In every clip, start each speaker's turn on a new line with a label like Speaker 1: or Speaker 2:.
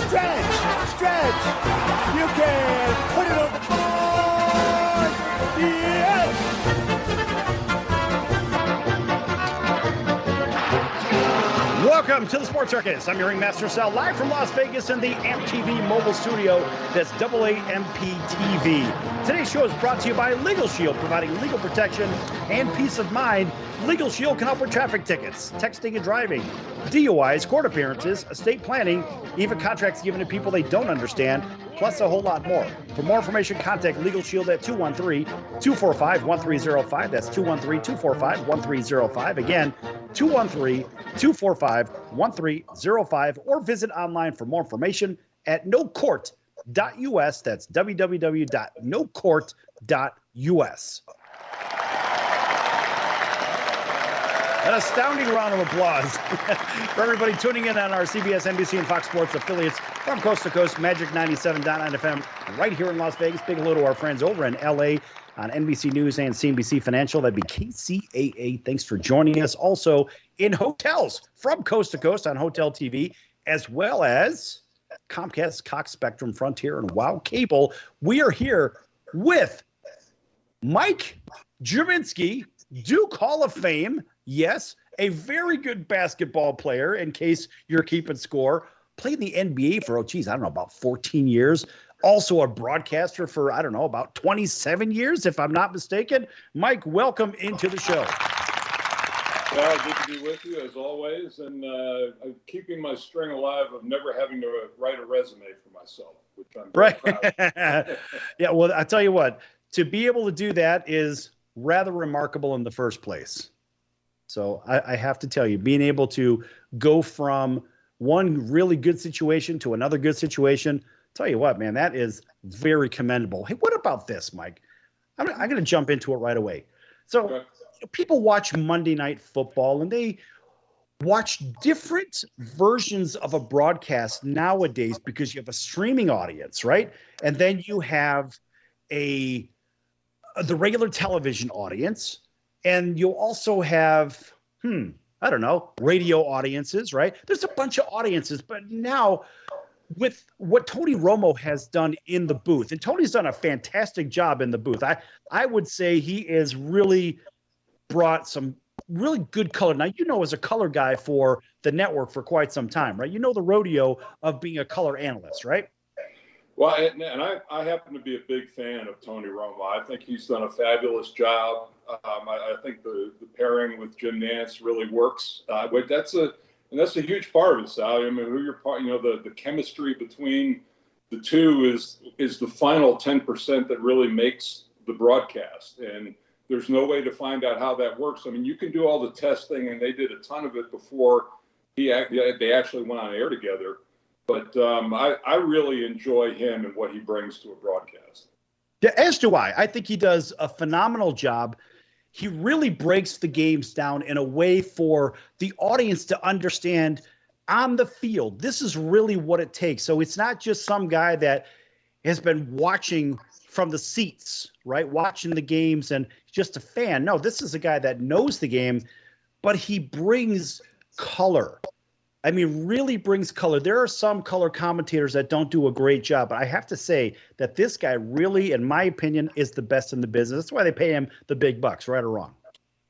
Speaker 1: Stretch. You can put it on the board. Yes.
Speaker 2: Welcome to the Sports Circus. I'm your Ringmaster Sal, live from Las Vegas in the AMP-TV mobile studio. That's AAMP-TV. Today's show is brought to you by Legal Shield, providing legal protection and peace of mind. Legal Shield can help with traffic tickets, texting and driving, DUIs, court appearances, estate planning, even contracts given to people they don't understand, plus a whole lot more. For more information, contact Legal Shield at 213-245-1305. That's 213-245-1305. Again, 213-245-1305. Or visit online for more information at nocourt.us. That's www.nocourt.us. An astounding round of applause for everybody tuning in on our CBS, NBC, and Fox Sports affiliates from coast to coast. Magic 97.9 FM right here in Las Vegas. Big hello to our friends over in LA on NBC News and CNBC Financial. That'd be KCAA. Thanks for joining us. Also in hotels from coast to coast on Hotel TV, as well as Comcast, Cox Spectrum, Frontier, and WOW Cable. We are here with Mike Gminski, Duke Hall of Fame. Yes, a very good basketball player, in case you're keeping score. Played in the NBA for, about 14 years. Also a broadcaster for, about 27 years, if I'm not mistaken. Mike, welcome into the show.
Speaker 3: Well, good to be with you, as always. And I'm keeping my string alive of never having to write a resume for myself, which I'm very proud of.
Speaker 2: Yeah, well, I tell you what, to be able to do that is rather remarkable in the first place. So I have to tell you, being able to go from one really good situation to another good situation, tell you what, man, that is very commendable. Hey, what about this, Mike? I'm going to jump into it right away. So people watch Monday Night Football, and they watch different versions of a broadcast nowadays because you have a streaming audience, right? And then you have the regular television audience. And you'll also have, radio audiences, right? There's a bunch of audiences. But now with what Tony Romo has done in the booth, and Tony's done a fantastic job in the booth. I would say he is really brought some really good color. Now, as a color guy for the network for quite some time, right? You know the rodeo of being a color analyst, right?
Speaker 3: Well, and I happen to be a big fan of Tony Romo. I think he's done a fabulous job. I think the pairing with Jim Nantz really works. But that's a huge part of it, Sal. I mean, who you're part, the chemistry between the two is the final 10% that really makes the broadcast. And there's no way to find out how that works. I mean, you can do all the testing, and they did a ton of it before they actually went on air together. But I really enjoy him and what he brings to a broadcast.
Speaker 2: Yeah, as do I. I think he does a phenomenal job. He really breaks the games down in a way for the audience to understand on the field. This is really what it takes. So it's not just some guy that has been watching from the seats, right? Watching the games and just a fan. No, this is a guy that knows the game, but he brings color. I mean, really brings color. There are some color commentators that don't do a great job, but I have to say that this guy really, in my opinion, is the best in the business. That's why they pay him the big bucks, right or wrong.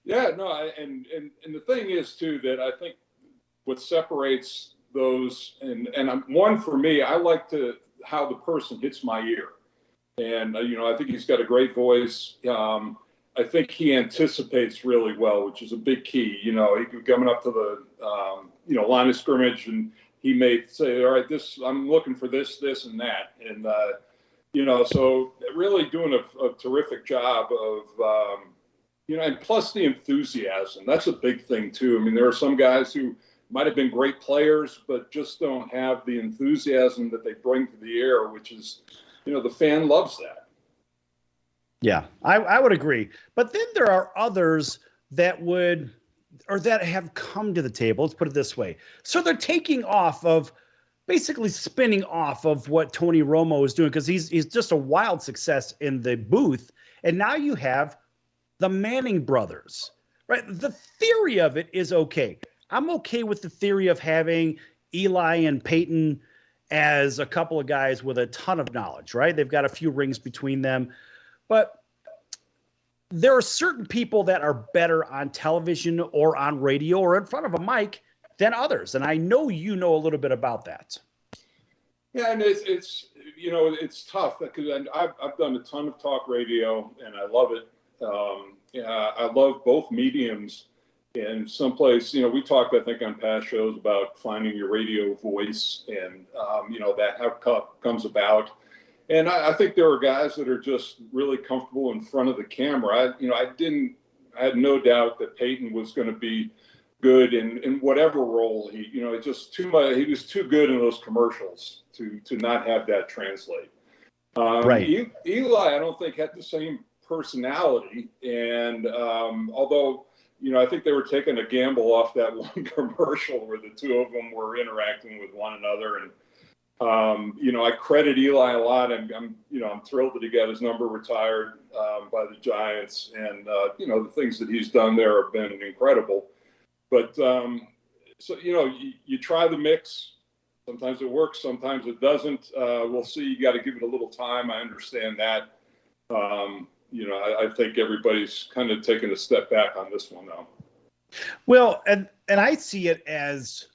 Speaker 3: Yeah, no, and the thing is, too, that I think what separates those, and one for me, I like how the person hits my ear. And, I think he's got a great voice. I think he anticipates really well, which is a big key. He coming up to the line of scrimmage, and he may say, all right, I'm looking for this, and that. And, so really doing a terrific job of, and plus the enthusiasm. That's a big thing, too. I mean, there are some guys who might have been great players, but just don't have the enthusiasm that they bring to the air, which is, the fan loves that.
Speaker 2: Yeah, I would agree. But then there are others that have come to the table. Let's put it this way. So they're basically spinning off of what Tony Romo is doing, because he's just a wild success in the booth. And now you have the Manning brothers, right? The theory of it is okay. I'm okay with the theory of having Eli and Peyton as a couple of guys with a ton of knowledge, right? They've got a few rings between them, but there are certain people that are better on television or on radio or in front of a mic than others. And I know you know a little bit about that.
Speaker 3: Yeah, and it's tough because I've done a ton of talk radio and I love it. I love both mediums. And someplace, we talked, I think, on past shows about finding your radio voice and, that how comes about. And I think there are guys that are just really comfortable in front of the camera. I had no doubt that Peyton was going to be good in whatever role it's just too much. He was too good in those commercials to not have that translate.
Speaker 2: Right.
Speaker 3: Eli, I don't think, had the same personality. And although, I think they were taking a gamble off that one commercial where the two of them were interacting with one another. And, I credit Eli a lot. I'm thrilled that he got his number retired by the Giants. And, the things that he's done there have been incredible. But, you try the mix. Sometimes it works. Sometimes it doesn't. We'll see. You got to give it a little time. I understand that. I think everybody's kind of taking a step back on this one now.
Speaker 2: Well, and I see it as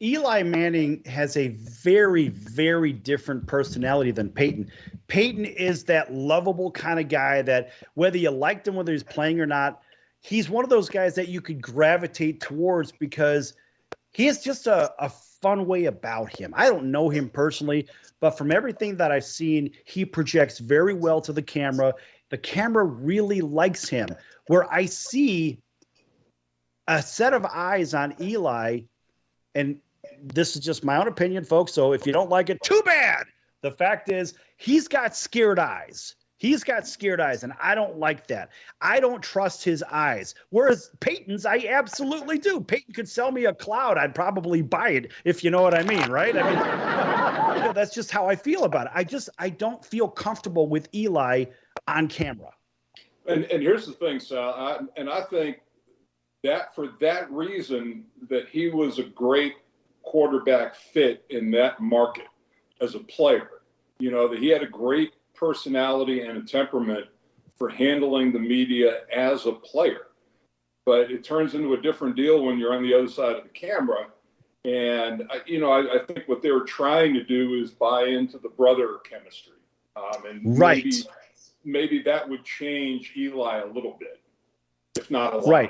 Speaker 2: Eli Manning has a very, very different personality than Peyton. Peyton is that lovable kind of guy that whether you liked him, whether he's playing or not, he's one of those guys that you could gravitate towards because he has just a fun way about him. I don't know him personally, but from everything that I've seen, he projects very well to the camera. The camera really likes him. Where I see a set of eyes on Eli, and this is just my own opinion, folks, so if you don't like it, too bad. The fact is, he's got scared eyes. He's got scared eyes, and I don't like that. I don't trust his eyes. Whereas Peyton's, I absolutely do. Peyton could sell me a cloud. I'd probably buy it, if you know what I mean, right? I mean, that's just how I feel about it. I don't feel comfortable with Eli on camera.
Speaker 3: And here's the thing, Sal, I think that for that reason that he was a great quarterback fit in that market as a player, that he had a great personality and a temperament for handling the media as a player. But it turns into a different deal when you're on the other side of the camera. And, I think what they were trying to do is buy into the brother chemistry.
Speaker 2: Right.
Speaker 3: Maybe that would change Eli a little bit, if not a lot.
Speaker 2: Right.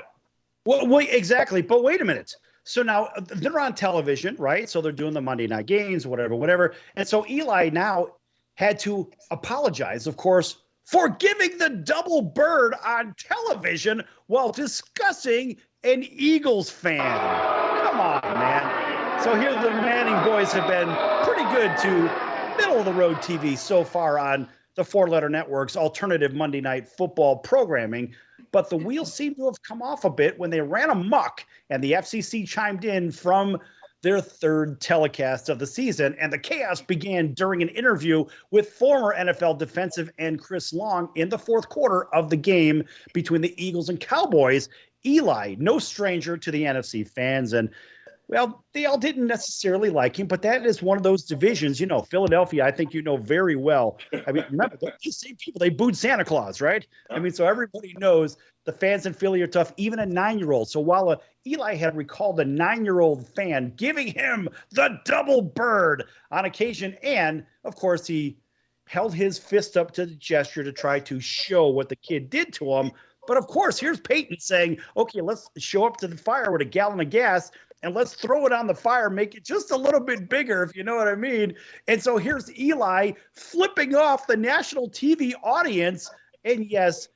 Speaker 2: Well, exactly. But wait a minute. So now they're on television, right? So they're doing the Monday night games, whatever. And so Eli now had to apologize, of course, for giving the double bird on television while discussing an Eagles fan. Come on, man. So here the Manning boys have been pretty good to middle-of-the-road TV so far on the four-letter network's alternative Monday Night Football programming. But the wheels seem to have come off a bit when they ran amok and the FCC chimed in from their third telecast of the season. And the chaos began during an interview with former NFL defensive end Chris Long in the fourth quarter of the game between the Eagles and Cowboys. Eli, no stranger to the NFC fans, and well, they all didn't necessarily like him, but that is one of those divisions. Philadelphia, I think very well. I mean, remember, these same people, they booed Santa Claus, right? I mean, so everybody knows the fans in Philly are tough, even a 9-year-old. So while Eli had recalled a 9-year-old fan giving him the double bird on occasion, and, of course, he held his fist up to the gesture to try to show what the kid did to him. But, of course, here's Peyton saying, okay, let's show up to the fire with a gallon of gas, and let's throw it on the fire, make it just a little bit bigger, if you know what I mean. And so here's Eli flipping off the national TV audience. And yes,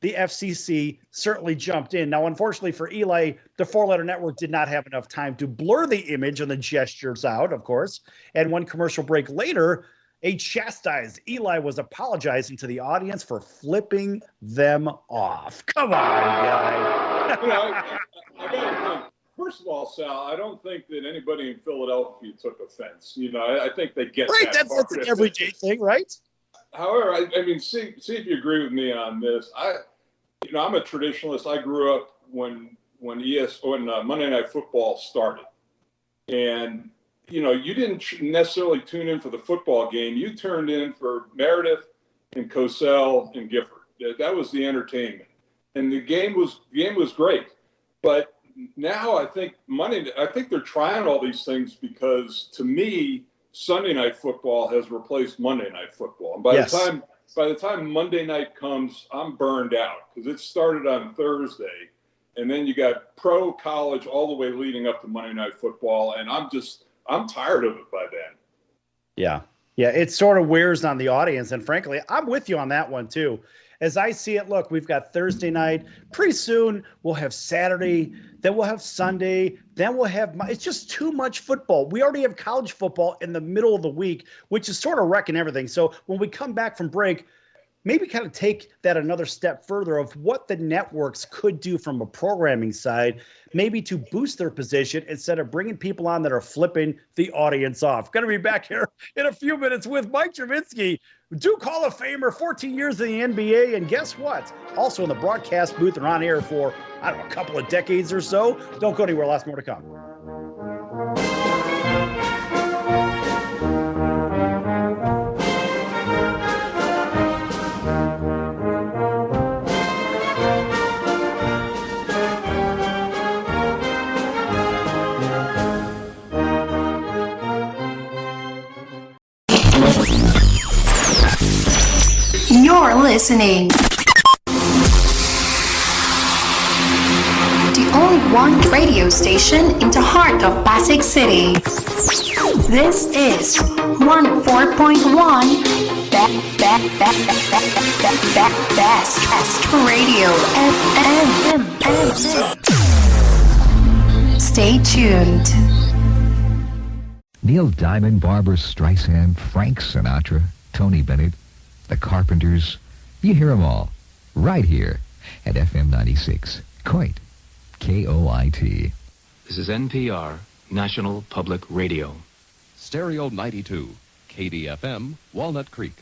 Speaker 2: the FCC certainly jumped in. Now, unfortunately for Eli, the four-letter network did not have enough time to blur the image and the gestures out, of course. And one commercial break later, a chastised Eli was apologizing to the audience for flipping them off. Come on, guy.
Speaker 3: I got to think. First of all, Sal, I don't think that anybody in Philadelphia took offense. I think they get
Speaker 2: right.
Speaker 3: That
Speaker 2: that's an everyday thing, right?
Speaker 3: However, I mean, see if you agree with me on this. I'm a traditionalist. I grew up when Monday Night Football started, and you didn't necessarily tune in for the football game. You turned in for Meredith and Cosell and Gifford. That was the entertainment, and the game was great. But now I think they're trying all these things because, to me, Sunday night football has replaced Monday night football. And by the time Monday night comes, I'm burned out because it started on Thursday, and then you got pro, college, all the way leading up to Monday night football, and I'm tired of it by then.
Speaker 2: Yeah, it sort of wears on the audience, and frankly, I'm with you on that one too. As I see it, look, we've got Thursday night. Pretty soon we'll have Saturday, then we'll have Sunday, then we'll have – it's just too much football. We already have college football in the middle of the week, which is sort of wrecking everything. So when we come back from break, maybe kind of take that another step further of what the networks could do from a programming side, maybe to boost their position instead of bringing people on that are flipping the audience off. Going to be back here in a few minutes with Mike Gminski, Duke Hall of Famer, 14 years in the NBA, and guess what? Also in the broadcast booth and on air for, I don't know, a couple of decades or so. Don't go anywhere. Lots more to come.
Speaker 4: You're listening. The only one radio station in the heart of Pasig City. This is 104.1 Best Radio FM. Stay tuned.
Speaker 5: Neil Diamond, Barbra Streisand, Frank Sinatra, Tony Bennett, the Carpenters. You hear them all right here at FM 96. Coit. K-O-I-T.
Speaker 6: This is NPR, National Public Radio.
Speaker 7: Stereo 92, KDFM, Walnut Creek.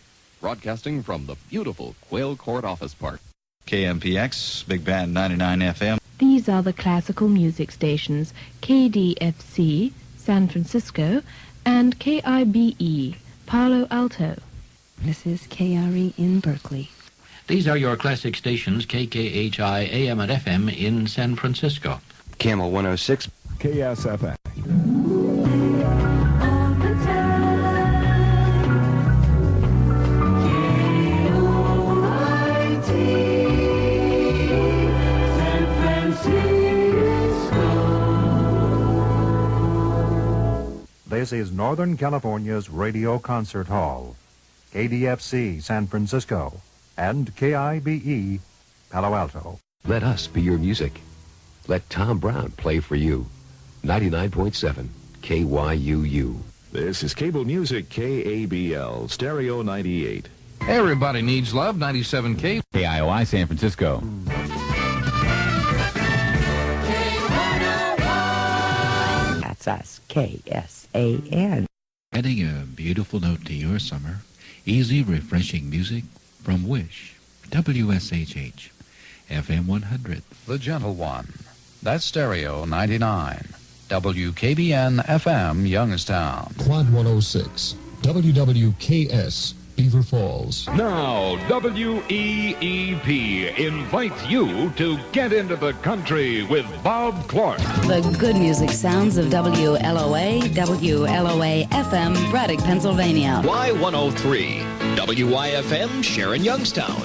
Speaker 7: Broadcasting from the beautiful Quail Court Office Park.
Speaker 8: KMPX, Big Band 99 FM.
Speaker 9: These are the classical music stations KDFC, San Francisco, and KIBE, Palo Alto.
Speaker 10: This is KRE in Berkeley.
Speaker 11: These are your classic stations, KKHI AM and FM in San Francisco.
Speaker 12: Camel 106.
Speaker 1: KSFA.
Speaker 13: This is Northern California's Radio Concert Hall. KDFC San Francisco and KIBE Palo Alto.
Speaker 14: Let us be your music. Let Tom Brown play for you. 99.7 KYUU.
Speaker 15: This is Cable Music KABL, Stereo 98.
Speaker 16: Everybody needs love, 97K.
Speaker 17: KIOI San Francisco.
Speaker 18: That's us, KSAN.
Speaker 19: Adding a beautiful note to your summer. Easy, refreshing music from Wish. WSHH. FM 100.
Speaker 20: The Gentle One. That's Stereo 99. WKBN FM Youngstown.
Speaker 21: Quad 106. WWKS Beaver Falls.
Speaker 22: Now, WEEP invites you to get into the country with Bob Clark.
Speaker 23: The good music sounds of WLOA FM, Braddock, Pennsylvania.
Speaker 24: Y103, WYFM, Sharon, Youngstown.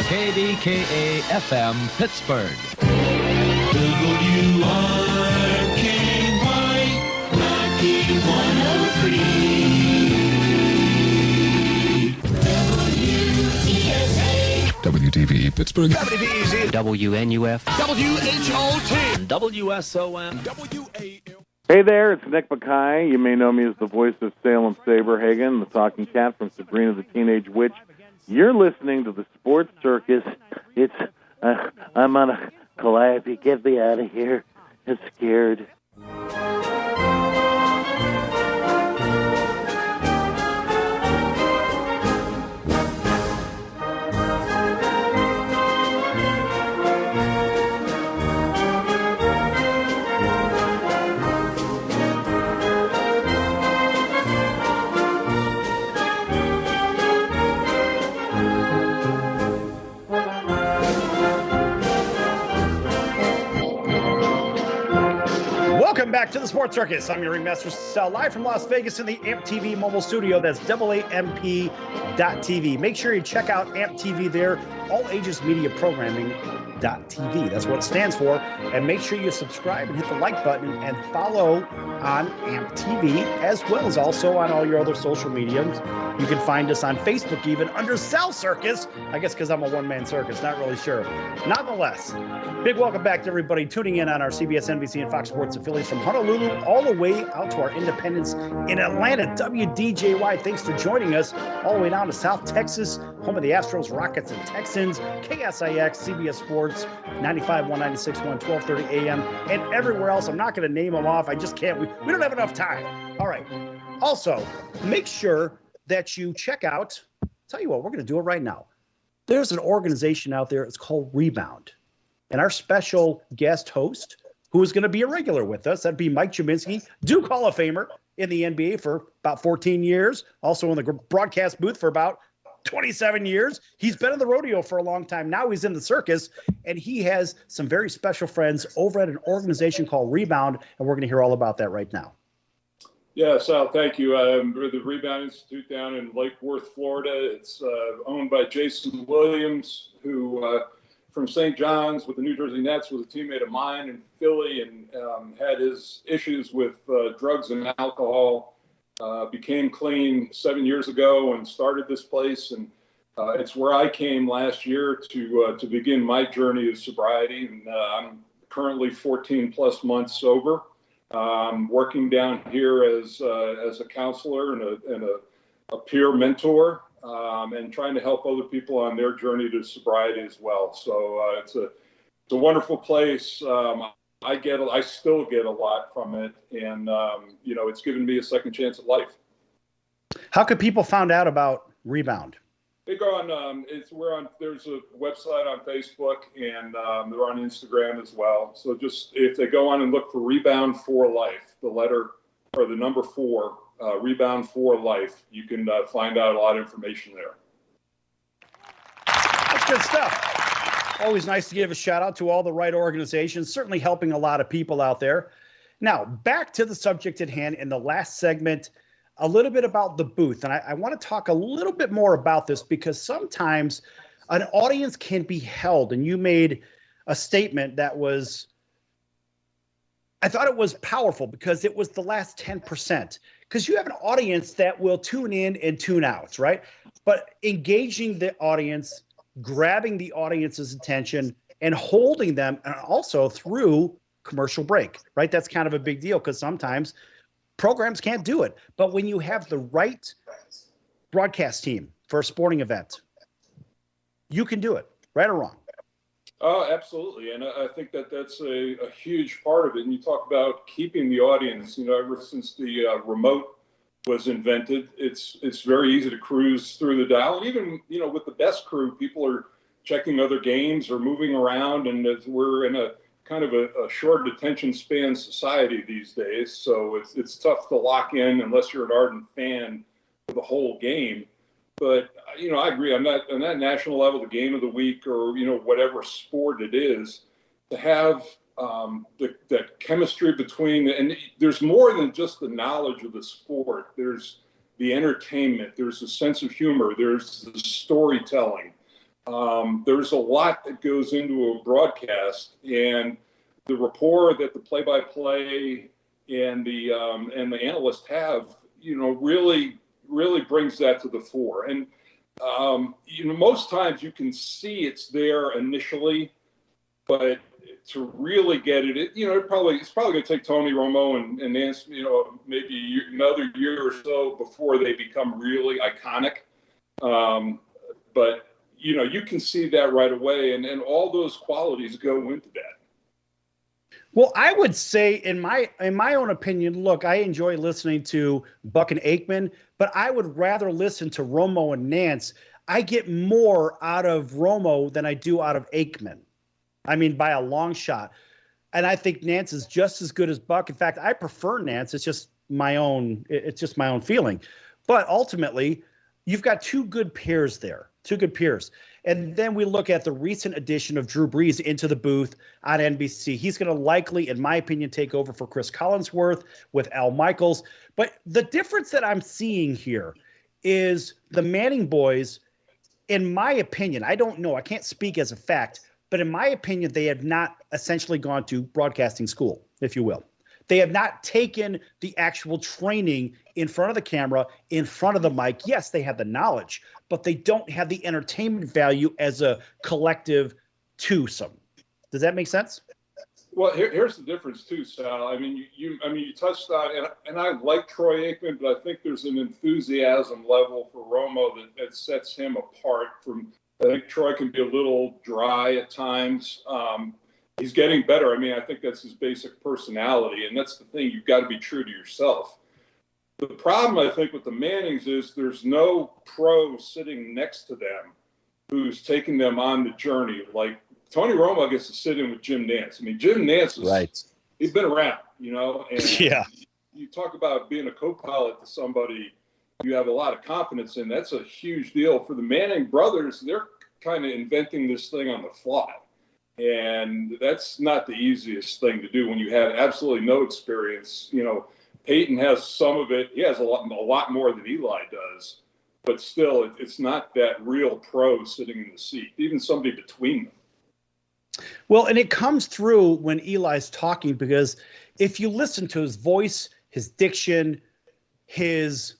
Speaker 25: KDKA FM, Pittsburgh.
Speaker 21: WTV Pittsburgh.
Speaker 24: WNUF.
Speaker 26: WHOT.
Speaker 27: WSOM.
Speaker 28: Hey there, it's Nick Mackay. You may know me as the voice of Salem Saberhagen, the talking cat from Sabrina the Teenage Witch. You're listening to the Sports Circus. I'm on a calliope. Get me out of here. I'm scared.
Speaker 2: back to the Sports Circus. I'm your Ringmaster Sal, live from Las Vegas in the AMP TV mobile studio. That's AAMP.TV. Make sure you check out AMP TV there, All Ages Media Programming.TV. That's what it stands for. And make sure you subscribe and hit the like button and follow on AMP TV, as well as also on all your other social mediums. You can find us on Facebook even under Sal Circus. I guess because I'm a one-man circus, not really sure. Nonetheless, big welcome back to everybody tuning in on our CBS, NBC, and Fox Sports affiliates from Honolulu all the way out to our independents in Atlanta, WDJY. Thanks for joining us all the way down to South Texas, home of the Astros, Rockets, and Texans, KSIX, CBS Sports, 95.1, 96.1, 12:30 a.m., and everywhere else. I'm not going to name them off. I just can't. We don't have enough time. All right. Also, make sure that you check out, tell you what, we're going to do it right now. There's an organization out there. It's called Rebound. And our special guest host, who is going to be a regular with us, that'd be Mike Gminski, Duke Hall of Famer in the NBA for about 14 years, also in the broadcast booth for about 27 years. He's been in the rodeo for a long time. Now he's in the circus, and he has some very special friends over at an organization called Rebound, and we're going to hear all about that right now.
Speaker 3: Yeah, Sal, thank you. We're the Rebound Institute down in Lake Worth, Florida. It's owned by Jason Williams, who from St. John's with the New Jersey Nets was a teammate of mine in Philly and had his issues with drugs and alcohol. Became clean 7 years ago and started this place. And it's where I came last year to begin my journey of sobriety. And I'm currently 14 plus months sober. Working down here as a counselor and a peer mentor, and trying to help other people on their journey to sobriety as well. So it's a wonderful place. I still get a lot from it, and it's given me a second chance at life.
Speaker 2: How could people find out about Rebound?
Speaker 3: They go on. There's a website on Facebook, and they're on Instagram as well. So just if they go on and look for Rebound for Life, the letter or the number 4, Rebound for Life, you can find out a lot of information there.
Speaker 2: That's good stuff. Always nice to give a shout out to all the right organizations, certainly helping a lot of people out there. Now, back to the subject at hand in the last segment. A little bit about the booth. And I want to talk a little bit more about this because sometimes an audience can be held. And you made a statement that I thought it was powerful because it was the last 10%. Because you have an audience that will tune in and tune out, right? But engaging the audience, grabbing the audience's attention, and holding them, and also through commercial break, right? That's kind of a big deal because sometimes programs can't do it. But when you have the right broadcast team for a sporting event, you can do it, right or wrong.
Speaker 3: Oh, absolutely. And I think that's a huge part of it. And you talk about keeping the audience, ever since the remote was invented, it's very easy to cruise through the dial. And even, with the best crew, people are checking other games or moving around. And we're in a kind of a short attention span society these days. So it's tough to lock in unless you're an ardent fan of the whole game. But, I agree on that national level, the game of the week or, whatever sport it is, to have that chemistry between, and there's more than just the knowledge of the sport. There's the entertainment, there's the sense of humor, there's the storytelling. There's a lot that goes into a broadcast, and the rapport that the play-by-play and the analysts have, really brings that to the fore. And most times you can see it's there initially, but to really get it, it's probably going to take Tony Romo and Nance, maybe another year or so before they become really iconic. But you can see that right away, and all those qualities go into that.
Speaker 2: Well, I would say, in my own opinion, look, I enjoy listening to Buck and Aikman, but I would rather listen to Romo and Nance. I get more out of Romo than I do out of Aikman. I mean, by a long shot. And I think Nance is just as good as Buck. In fact, I prefer Nance. It's just my own feeling. But ultimately, you've got two good pairs there. Two good peers. And then we look at the recent addition of Drew Brees into the booth on NBC. He's going to likely, in my opinion, take over for Chris Collinsworth with Al Michaels. But the difference that I'm seeing here is the Manning boys, in my opinion, I don't know, I can't speak as a fact, but in my opinion, they have not essentially gone to broadcasting school, if you will. They have not taken the actual training in front of the camera, in front of the mic. Yes, they have the knowledge, but they don't have the entertainment value as a collective twosome. Does that make sense?
Speaker 3: Well, here's the difference too, Sal. I mean, you touched on, and I like Troy Aikman, but I think there's an enthusiasm level for Romo that sets him apart from. I think Troy can be a little dry at times. He's getting better. I mean, I think that's his basic personality, and that's the thing. You've got to be true to yourself. The problem, I think, with the Mannings is there's no pro sitting next to them who's taking them on the journey. Like Tony Romo gets to sit in with Jim Nantz. I mean, Jim Nantz is
Speaker 2: right.
Speaker 3: He's been around, and
Speaker 2: yeah.
Speaker 3: You talk about being a co-pilot to somebody you have a lot of confidence in. That's a huge deal. For the Manning brothers, they're kind of inventing this thing on the fly. And that's not the easiest thing to do when you have absolutely no experience. Peyton has some of it. He has a lot more than Eli does. But still, it's not that real pro sitting in the seat, even somebody between them.
Speaker 2: Well, and it comes through when Eli's talking, because if you listen to his voice, his diction, his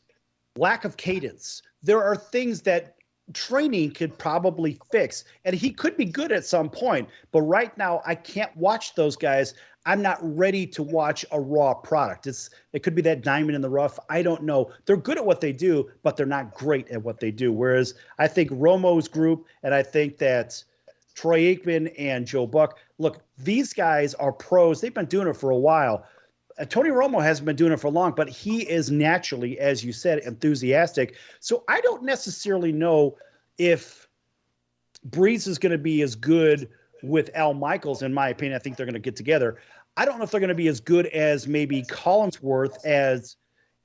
Speaker 2: lack of cadence, there are things that training could probably fix, and he could be good at some point, but right now I can't watch those guys. I'm not ready to watch a raw product. It could be that diamond in the rough. I don't know. They're good at what they do, but they're not great at what they do. Whereas I think Romo's group, and I think that Troy Aikman and Joe Buck, look, these guys are pros. They've been doing it for a while. Tony Romo hasn't been doing it for long, but he is naturally, as you said, enthusiastic. So I don't necessarily know if Brees is going to be as good with Al Michaels. In my opinion, I think they're going to get together. I don't know if they're going to be as good as maybe Collinsworth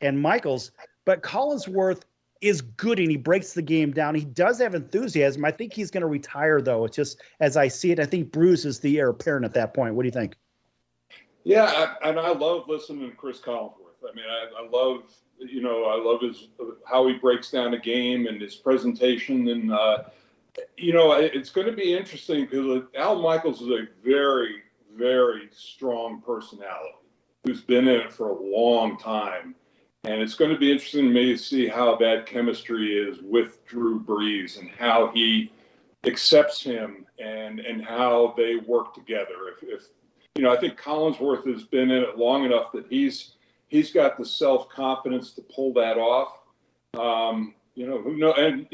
Speaker 2: and Michaels, but Collinsworth is good and he breaks the game down. He does have enthusiasm. I think he's going to retire, though. It's just as I see it, I think Bruce is the heir apparent at that point. What do you think?
Speaker 3: Yeah, and I love listening to Chris Collinsworth. I mean, I love how he breaks down a game and his presentation. And, it's going to be interesting because Al Michaels is a very, very strong personality who's been in it for a long time. And it's going to be interesting to me to see how that chemistry is with Drew Brees and how he accepts him and how they work together. If I think Collinsworth has been in it long enough that he's got the self-confidence to pull that off. Who knows? And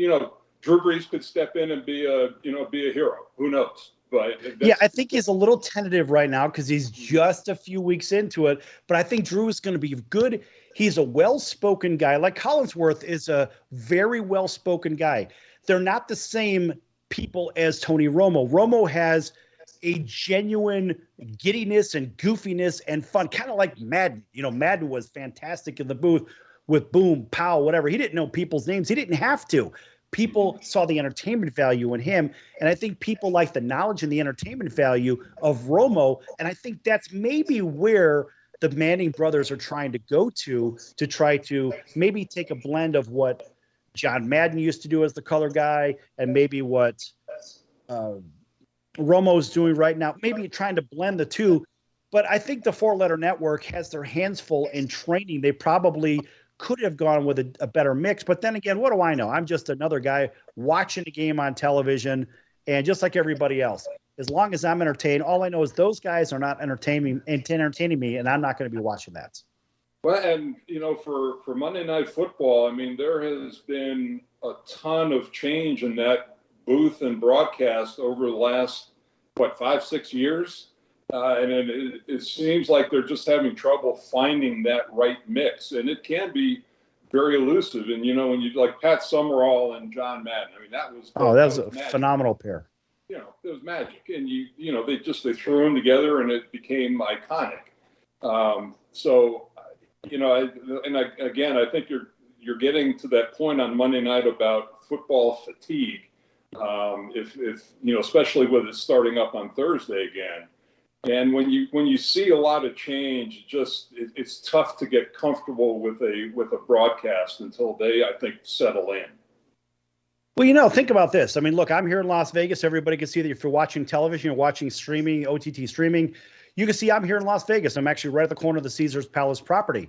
Speaker 3: Drew Brees could step in and be a hero. Who knows? But
Speaker 2: yeah, I think he's a little tentative right now because he's just a few weeks into it. But I think Drew is going to be good. He's a well-spoken guy. Like Collinsworth is a very well-spoken guy. They're not the same people as Tony Romo. Romo has a genuine giddiness and goofiness and fun, kind of like Madden. Madden was fantastic in the booth with boom, pow, whatever. He didn't know people's names. He didn't have to. People saw the entertainment value in him. And I think people like the knowledge and the entertainment value of Romo. And I think that's maybe where the Manning brothers are trying to go to try to maybe take a blend of what John Madden used to do as the color guy and maybe what Romo's doing right now, maybe trying to blend the two. But I think the four-letter network has their hands full in training. They probably could have gone with a better mix. But then again, what do I know? I'm just another guy watching a game on television, and just like everybody else, as long as I'm entertained, all I know is those guys are not entertaining me, and I'm not going to be watching that.
Speaker 3: Well, and, for Monday Night Football, I mean, there has been a ton of change in that booth and broadcast over the last, 5-6 years? And it seems like they're just having trouble finding that right mix. And it can be very elusive. And, when you like Pat Summerall and John Madden, I mean, that was
Speaker 2: a phenomenal pair.
Speaker 3: It was magic. And, they threw them together and it became iconic. I think you're getting to that point on Monday night about football fatigue. if especially with it starting up on Thursday again. And when you see a lot of change, it's tough to get comfortable with a broadcast until they, I think, settle in.
Speaker 2: Well, think about this. I mean, look, I'm here in Las Vegas. Everybody can see that if you're watching television, you're watching streaming, OTT streaming, you can see I'm here in Las Vegas. I'm actually right at the corner of the Caesars Palace property.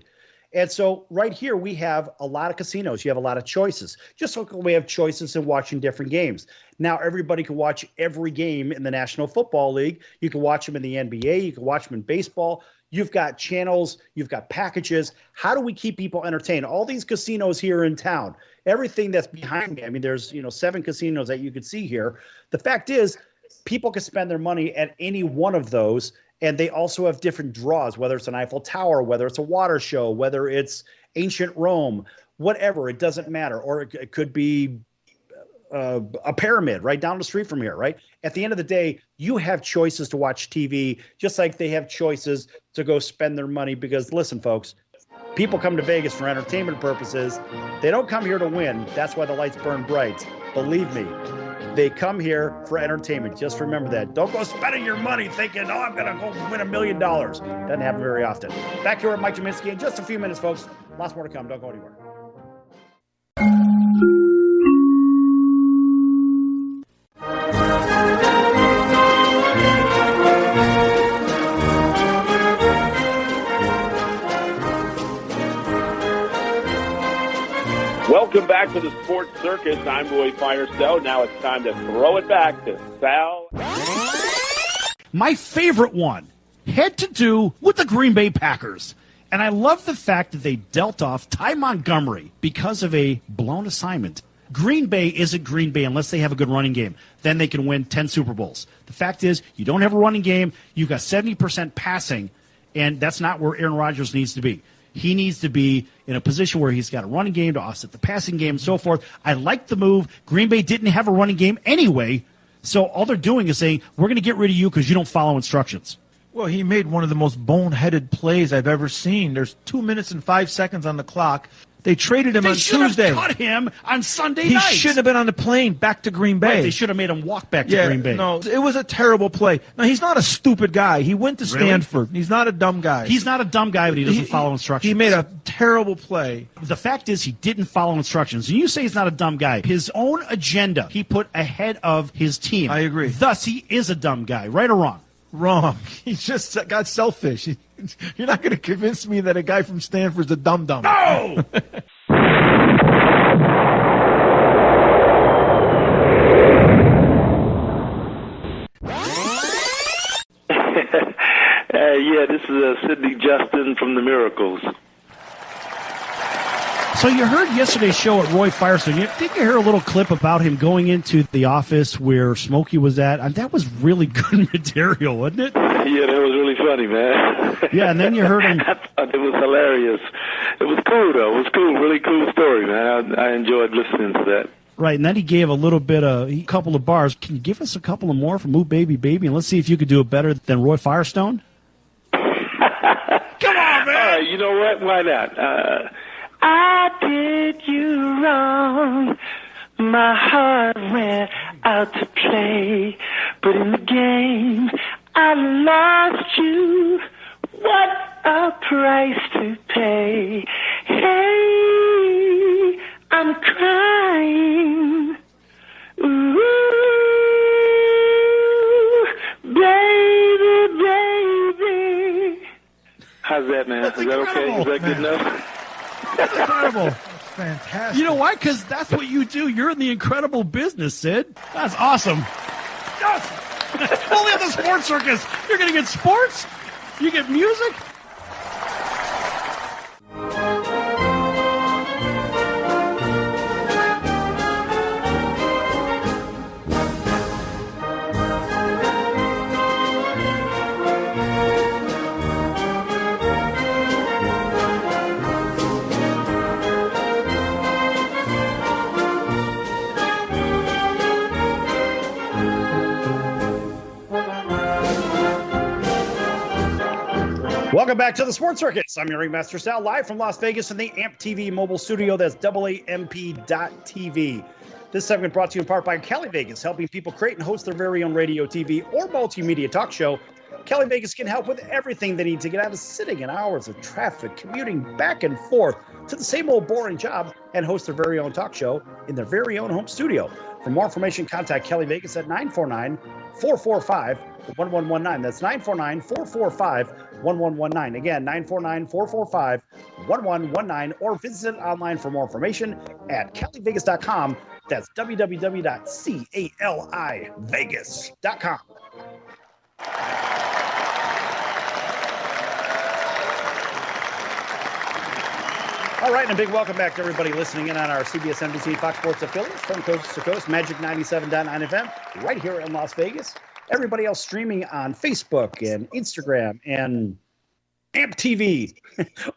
Speaker 2: And so right here, we have a lot of casinos. You have a lot of choices. Just like we have choices in watching different games. Now, everybody can watch every game in the National Football League. You can watch them in the NBA. You can watch them in baseball. You've got channels. You've got packages. How do we keep people entertained? All these casinos here in town, everything that's behind me. I mean, there's 7 casinos that you could see here. The fact is, people can spend their money at any one of those. And they also have different draws, whether it's an Eiffel Tower, whether it's a water show, whether it's ancient Rome, whatever. It doesn't matter. Or it could be a pyramid right down the street from here, right? At the end of the day, you have choices to watch TV, just like they have choices to go spend their money. Because listen, folks, people come to Vegas for entertainment purposes. They don't come here to win. That's why the lights burn bright. Believe me. They come here for entertainment. Just remember that. Don't go spending your money thinking, I'm going to go win $1 million. Doesn't happen very often. Back here with Mike Gminski in just a few minutes, folks. Lots more to come. Don't go anywhere.
Speaker 28: Welcome back to the Sports Circus. I'm Roy Firestone. Now it's time to throw it back to Sal.
Speaker 4: My favorite one had to do with the Green Bay Packers. And I love the fact that they dealt off Ty Montgomery because of a blown assignment. Green Bay isn't Green Bay unless they have a good running game. Then they can win 10 Super Bowls. The fact is, you don't have a running game. You've got 70% passing, and that's not where Aaron Rodgers needs to be. He needs to be in a position where he's got a running game to offset the passing game and so forth. I like the move. Green Bay didn't have a running game anyway, so all they're doing is saying, we're going to get rid of you because you don't follow instructions.
Speaker 5: Well, he made one of the most boneheaded plays I've ever seen. There's 2 minutes and 5 seconds on the clock. They traded him on Tuesday.
Speaker 4: They should have cut him on Sunday night.
Speaker 5: He shouldn't have been on the plane back to Green Bay.
Speaker 4: Right, they should have made him walk back to Green Bay.
Speaker 5: No, it was a terrible play. Now, he's not a stupid guy. He went to Stanford. Really? He's not a dumb guy.
Speaker 4: He's not a dumb guy, but he doesn't follow instructions.
Speaker 5: He made a terrible play.
Speaker 4: The fact is he didn't follow instructions. And you say he's not a dumb guy. His own agenda he put ahead of his team.
Speaker 5: I agree.
Speaker 4: Thus, he is a dumb guy. Right or wrong?
Speaker 5: Wrong. He just got selfish. You're not going to convince me that a guy from Stanford's a dum-dum.
Speaker 4: No!
Speaker 28: Yeah, this is Sidney Justin from The Miracles.
Speaker 4: So you heard yesterday's show at Roy Firestone. Did you hear a little clip about him going into the office where Smokey was at? And that was really good material, wasn't it?
Speaker 28: Yeah, that was really funny, man.
Speaker 4: Yeah, and then you heard him.
Speaker 28: I thought it was hilarious. It was cool, though. It was cool. Really cool story, man. I enjoyed listening to that.
Speaker 4: Right, and then he gave a couple of bars. Can you give us a couple of more from Ooh Baby Baby? And let's see if you could do it better than Roy Firestone. Come on, man!
Speaker 28: All right, you know what? Why not? I did you wrong. My heart went out to play, but in the game I lost you. What a price to pay. Hey, I'm crying. Ooh, baby, baby. How's that, man?
Speaker 4: That's
Speaker 28: Is that okay? Is that good enough?
Speaker 4: That's incredible.
Speaker 5: That's fantastic.
Speaker 4: You know why? Because that's what you do. You're in the incredible business, Sid. That's awesome. Yes! Only on the Sports Circus. You're going to get sports? You get music? Welcome back to the Sports Circus. I'm your Ringmaster Sal, live from Las Vegas in the AMP TV mobile studio. That's AAMP.TV.
Speaker 2: This segment brought to you in part by Cali Vegas, helping people create and host their very own radio, TV, or multimedia talk show. Cali Vegas can help with everything they need to get out of sitting in hours of traffic, commuting back and forth to the same old boring job, and host their very own talk show in their very own home studio. For more information, contact Cali Vegas at 949-445-1119. That's 949-445-1119. Again, 949-445-1119, or visit online for more information at calivegas.com. That's www.calivegas.com. All right, and a big welcome back to everybody listening in on our CBS, NBC, Fox Sports affiliates from coast to coast, Magic 97.9 FM, right here in Las Vegas. Everybody else streaming on Facebook and Instagram and AMP TV,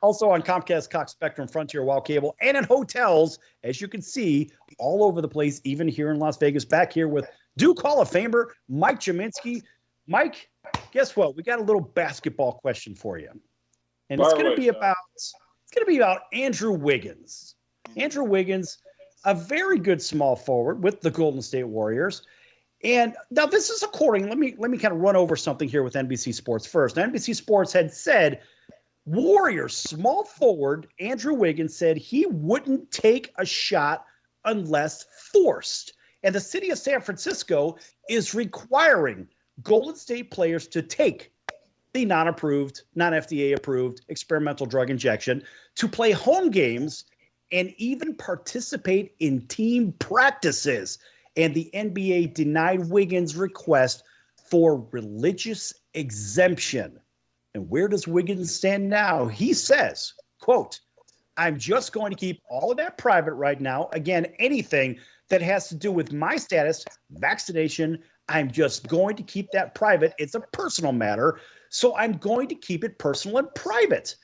Speaker 2: also on Comcast, Cox Spectrum, Frontier, Wild Cable, and in hotels, as you can see, all over the place, even here in Las Vegas. Back here with Duke Hall of Famer Mike Gminski. Mike, guess what? We got a little basketball question for you, and it's going to be about Andrew Wiggins. Andrew Wiggins, a very good small forward with the Golden State Warriors. And now this is according, let me kind of run over something here with NBC Sports first. NBC Sports had said Warriors small forward Andrew Wiggins said he wouldn't take a shot unless forced. And the city of San Francisco is requiring Golden State players to take the non-approved, non-FDA-approved experimental drug injection to play home games and even participate in team practices. And the NBA denied Wiggins' request for religious exemption. And where does Wiggins stand now? He says, quote, "I'm just going to keep all of that private right now. Again, anything that has to do with my status, vaccination, I'm just going to keep that private. It's a personal matter. So I'm going to keep it personal and private.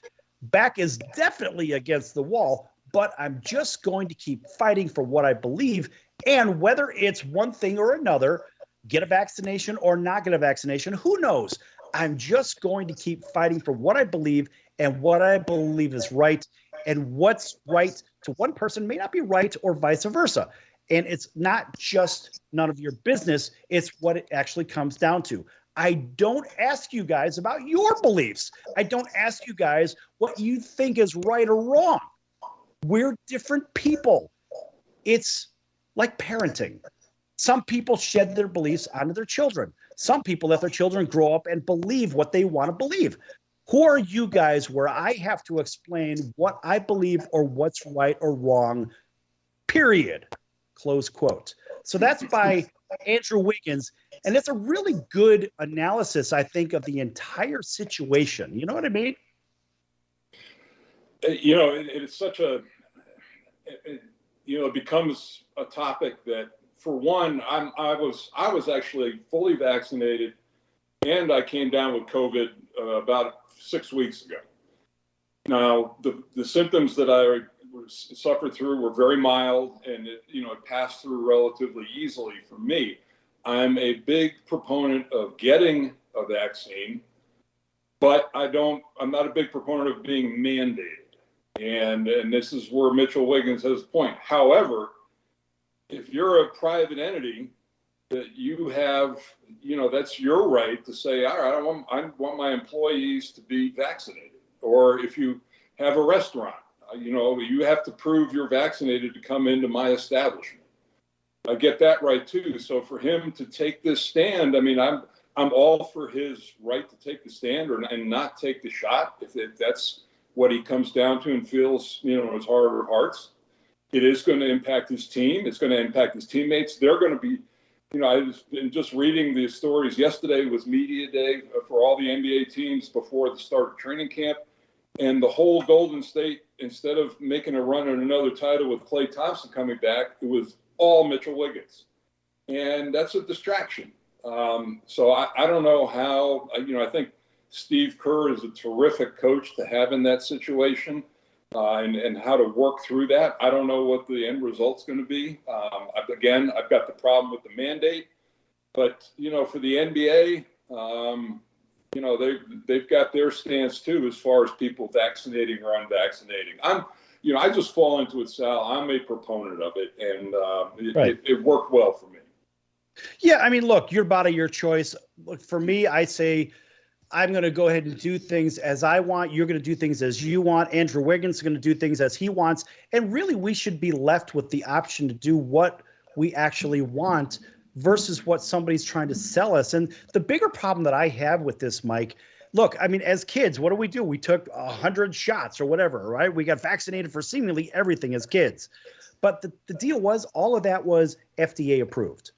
Speaker 2: Back is definitely against the wall, but I'm just going to keep fighting for what I believe. And whether it's one thing or another, get a vaccination or not get a vaccination, who knows? I'm just going to keep fighting for what I believe, and what I believe is right. And what's right to one person may not be right, or vice versa. And it's not just none of your business. It's what it actually comes down to. I don't ask you guys about your beliefs. I don't ask you guys what you think is right or wrong. We're different people. It's like parenting. Some people shed their beliefs onto their children. Some people let their children grow up and believe what they want to believe. Who are you guys where I have to explain what I believe or what's right or wrong, period, close quote. So that's by Andrew Wiggins. And it's a really good analysis, I think, of the entire situation. You know what I mean?
Speaker 3: You know, it's such a, it becomes a topic that, for one, I was actually fully vaccinated, and I came down with COVID about 6 weeks ago. Now, the symptoms that I suffered through were very mild, and it passed through relatively easily for me. I'm a big proponent of getting a vaccine, but I'm not a big proponent of being mandated. And this is where Mitchell Wiggins has a point. However, if you're a private entity, that you have, that's your right to say, all right, I want my employees to be vaccinated. Or if you have a restaurant, you have to prove you're vaccinated to come into my establishment. I get that right too. So for him to take this stand, I mean, I'm all for his right to take the stand and not take the shot if that's what he comes down to and feels, his heart or hearts. It is going to impact his team. It's going to impact his teammates. They're going to be, I was just reading the stories yesterday. Was media day for all the NBA teams before the start of training camp. And the whole Golden State, instead of making a run at another title with Klay Thompson coming back, it was all Mitchell Wiggins. And that's a distraction. So I don't know how, I think Steve Kerr is a terrific coach to have in that situation. And how to work through that. I don't know what the end result's going to be. I've got the problem with the mandate, but for the NBA, they've got their stance too as far as people vaccinating or unvaccinating. I just fall into it, Sal. I'm a proponent of it, and it worked well for me.
Speaker 2: Yeah, I mean, look, your body, your choice. Look, for me, I say I'm going to go ahead and do things as I want. You're going to do things as you want. Andrew Wiggins is going to do things as he wants. And really, we should be left with the option to do what we actually want versus what somebody's trying to sell us. And the bigger problem that I have with this, Mike, look, I mean, as kids, what do? We took 100 shots or whatever, right? We got vaccinated for seemingly everything as kids. But the deal was all of that was FDA approved.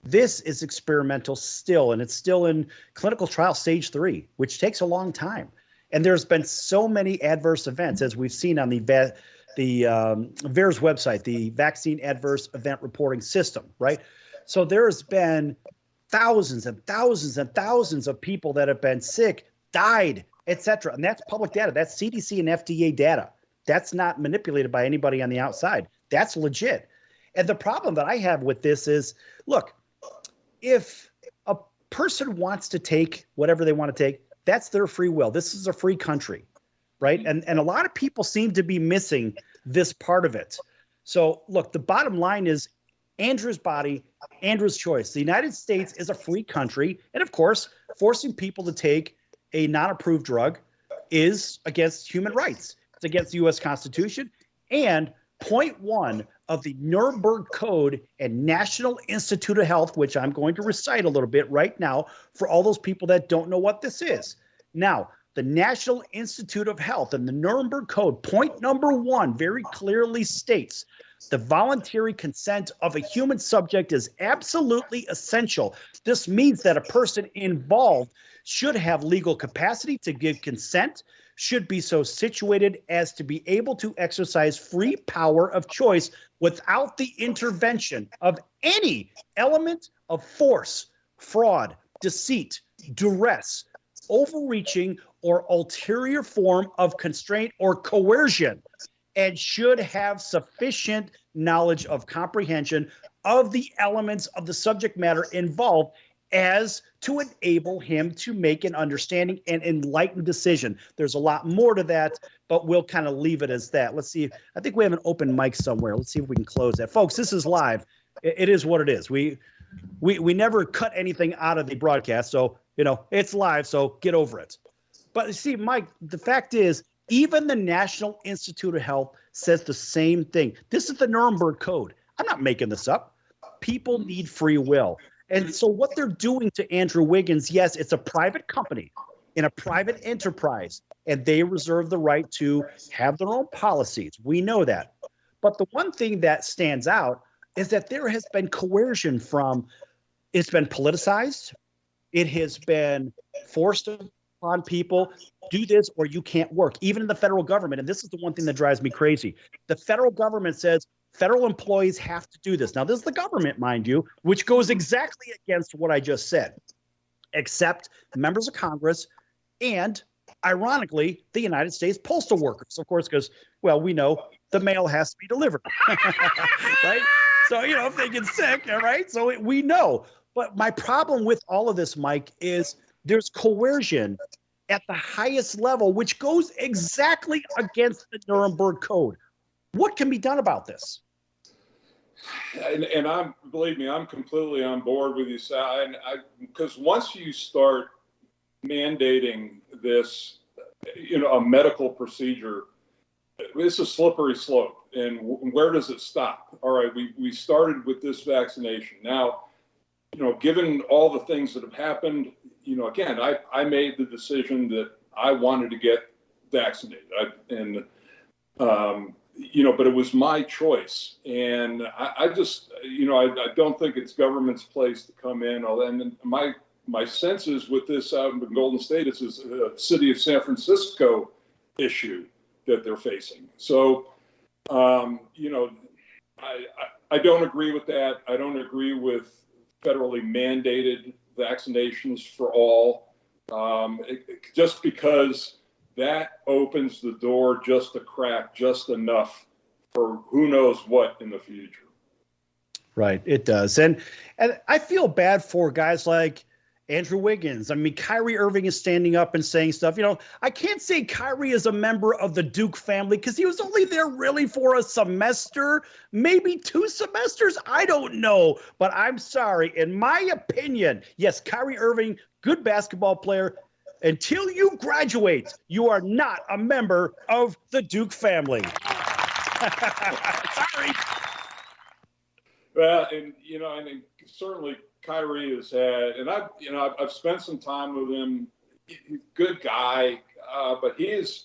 Speaker 2: This is experimental still, and it's still in clinical trial stage 3, which takes a long time. And there's been so many adverse events, as we've seen on the VAERS website, the Vaccine Adverse Event Reporting System, right? So there's been thousands and thousands and thousands of people that have been sick, died, etc. And that's public data. That's CDC and FDA data. That's not manipulated by anybody on the outside. That's legit. And the problem that I have with this is, look, if a person wants to take whatever they want to take, that's their free will. This is a free country, right? And a lot of people seem to be missing this part of it. So, look, the bottom line is Andrew's body, Andrew's choice. The United States is a free country. And, of course, forcing people to take a non-approved drug is against human rights. It's against the U.S. Constitution. And point 1 of the Nuremberg Code and National Institute of Health, which I'm going to recite a little bit right now for all those people that don't know what this is. Now, the National Institute of Health and the Nuremberg Code, point number 1, very clearly states the voluntary consent of a human subject is absolutely essential. This means that a person involved should have legal capacity to give consent, should be so situated as to be able to exercise free power of choice without the intervention of any element of force, fraud, deceit, duress, overreaching, or ulterior form of constraint or coercion, and should have sufficient knowledge of comprehension of the elements of the subject matter involved as to enable him to make an understanding and enlightened decision. There's a lot more to that, but we'll kind of leave it as that. Let's see. I think we have an open mic somewhere. Let's see if we can close that. Folks, this is live. It is what it is. We never cut anything out of the broadcast, so, it's live, so get over it. But see, Mike, the fact is, even the National Institute of Health says the same thing. This is the Nuremberg Code. I'm not making this up. People need free will. And so what they're doing to Andrew Wiggins, yes, it's a private company in a private enterprise, and they reserve the right to have their own policies. We know that. But the one thing that stands out is that there has been coercion it's been politicized. It has been forced upon people, do this or you can't work, even in the federal government. And this is the one thing that drives me crazy. The federal government says, federal employees have to do this. Now, this is the government, mind you, which goes exactly against what I just said, except members of Congress and, ironically, the United States postal workers, of course, because, well, we know the mail has to be delivered, right? So, if they get sick, all right? So we know. But my problem with all of this, Mike, is there's coercion at the highest level, which goes exactly against the Nuremberg Code. What can be done about this?
Speaker 3: And believe me, I'm completely on board with you, Sal. Because once you start mandating this, a medical procedure, it's a slippery slope. And where does it stop? All right, we started with this vaccination. Now, given all the things that have happened, again, I made the decision that I wanted to get vaccinated. But it was my choice. And I just, I don't think it's government's place to come in. And my sense is with this out in Golden State, it's a city of San Francisco issue that they're facing. So, I don't agree with that. I don't agree with federally mandated vaccinations for all, just because that opens the door just a crack, just enough for who knows what in the future.
Speaker 2: Right, it does. And I feel bad for guys like Andrew Wiggins. I mean, Kyrie Irving is standing up and saying stuff. You know, I can't say Kyrie is a member of the Duke family because he was only there really for a semester, maybe 2 semesters. I don't know, but I'm sorry. In my opinion, yes, Kyrie Irving, good basketball player. Until you graduate, you are not a member of the Duke family. Sorry.
Speaker 3: Well, and certainly Kyrie has had, and I've spent some time with him. Good guy, but he's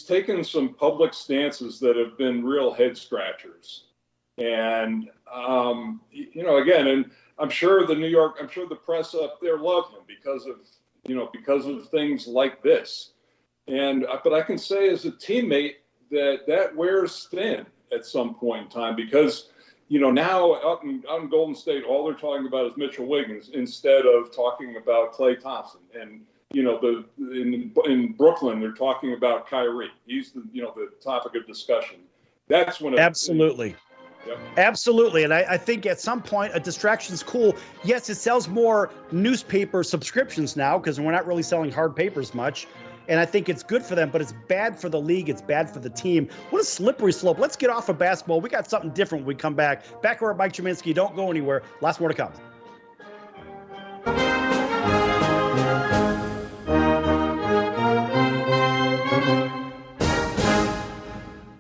Speaker 3: taken some public stances that have been real head scratchers. And again, and I'm sure the press up there love him because of things like this. But I can say as a teammate that wears thin at some point in time because. Now out in Golden State, all they're talking about is Mitchell Wiggins instead of talking about Klay Thompson. And, in Brooklyn, they're talking about Kyrie. He's the topic of discussion. That's when
Speaker 2: absolutely.
Speaker 3: Yep.
Speaker 2: Absolutely. And I think at some point a distraction is cool. Yes, it sells more newspaper subscriptions now because we're not really selling hard papers much. And I think it's good for them, but it's bad for the league. It's bad for the team. What a slippery slope. Let's get off of basketball. We got something different when we come back. Back over at Mike Gminski. Don't go anywhere. Lots more to come.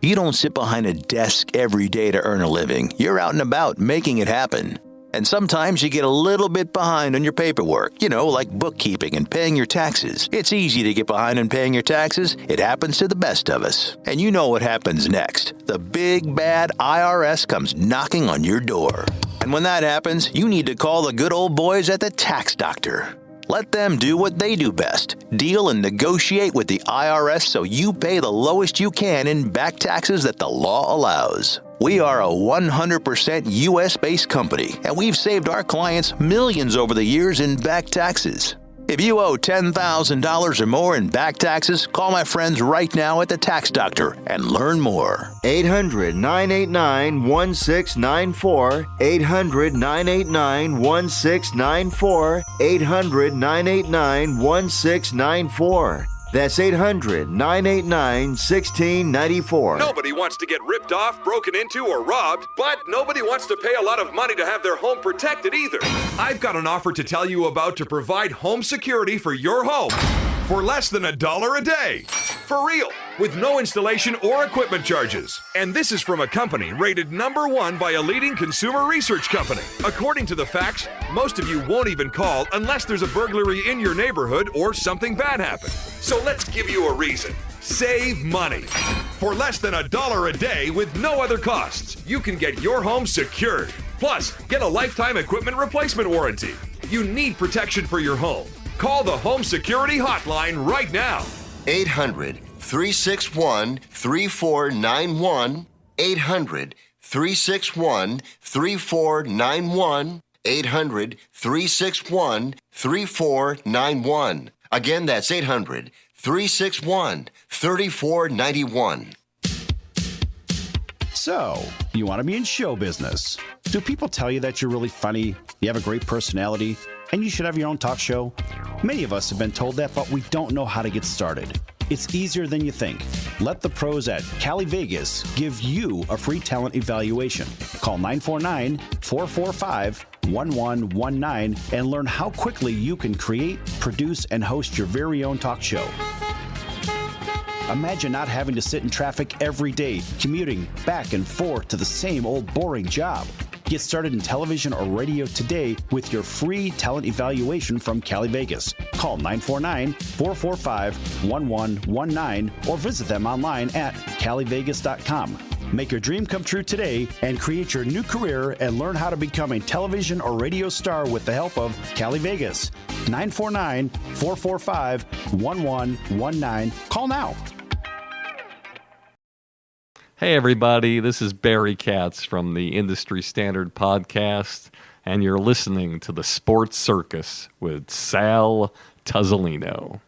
Speaker 6: You don't sit behind a desk every day to earn a living. You're out and about making it happen. And sometimes you get a little bit behind on your paperwork, like bookkeeping and paying your taxes. It's easy to get behind on paying your taxes. It happens to the best of us. And you know what happens next. The big, bad IRS comes knocking on your door. And when that happens, you need to call the good old boys at the Tax Doctor. Let them do what they do best. Deal and negotiate with the IRS so you pay the lowest you can in back taxes that the law allows. We are a 100% U.S.-based company, and we've saved our clients millions over the years in back taxes. If you owe $10,000 or more in back taxes, call my friends right now at the Tax Doctor and learn more.
Speaker 7: 800-989-1694. 800-989-1694. 800-989-1694. That's 800-989-1694.
Speaker 8: Nobody wants to get ripped off, broken into, or robbed, but nobody wants to pay a lot of money to have their home protected either. I've got an offer to tell you about to provide home security for your home for less than $1 a day. For real, with no installation or equipment charges. And this is from a company rated #1 by a leading consumer research company. According to the facts, most of you won't even call unless there's a burglary in your neighborhood or something bad happened. So let's give you a reason. Save money. For less than $1 a day with no other costs, you can get your home secured. Plus, get a lifetime equipment replacement warranty. You need protection for your home. Call the Home Security Hotline right now.
Speaker 9: 800-361-3491. 800-361-3491. 800-361-3491. Again, that's 800-361-3491.
Speaker 4: So, you want to be in show business. Do people tell you that you're really funny, you have a great personality, and you should have your own talk show? Many of us have been told that, but we don't know how to get started. It's easier than you think. Let the pros at Cali Vegas give you a free talent evaluation. Call 949-445-1119 and learn how quickly you can create, produce, and host your very own talk show. Imagine not having to sit in traffic every day, commuting back and forth to the same old boring job. Get started in television or radio today with your free talent evaluation from Cali Vegas. Call 949-445-1119 or visit them online at calivegas.com. Make your dream come true today and create your new career and learn how to become a television or radio star with the help of Cali Vegas. 949-445-1119. Call now.
Speaker 10: Hey everybody, this is Barry Katz from the Industry Standard Podcast, and you're listening to the Sports Circus with Sal Tuzzolino.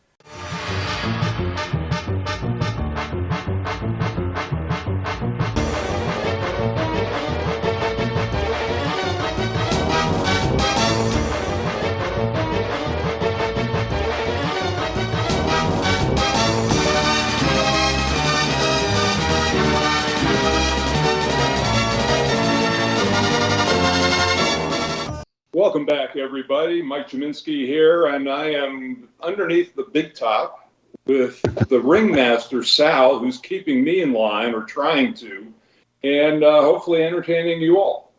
Speaker 3: Welcome back, everybody. Mike Gminski here, and I am underneath the big top with the Ringmaster Sal, who's keeping me in line, or trying to, and hopefully entertaining you all.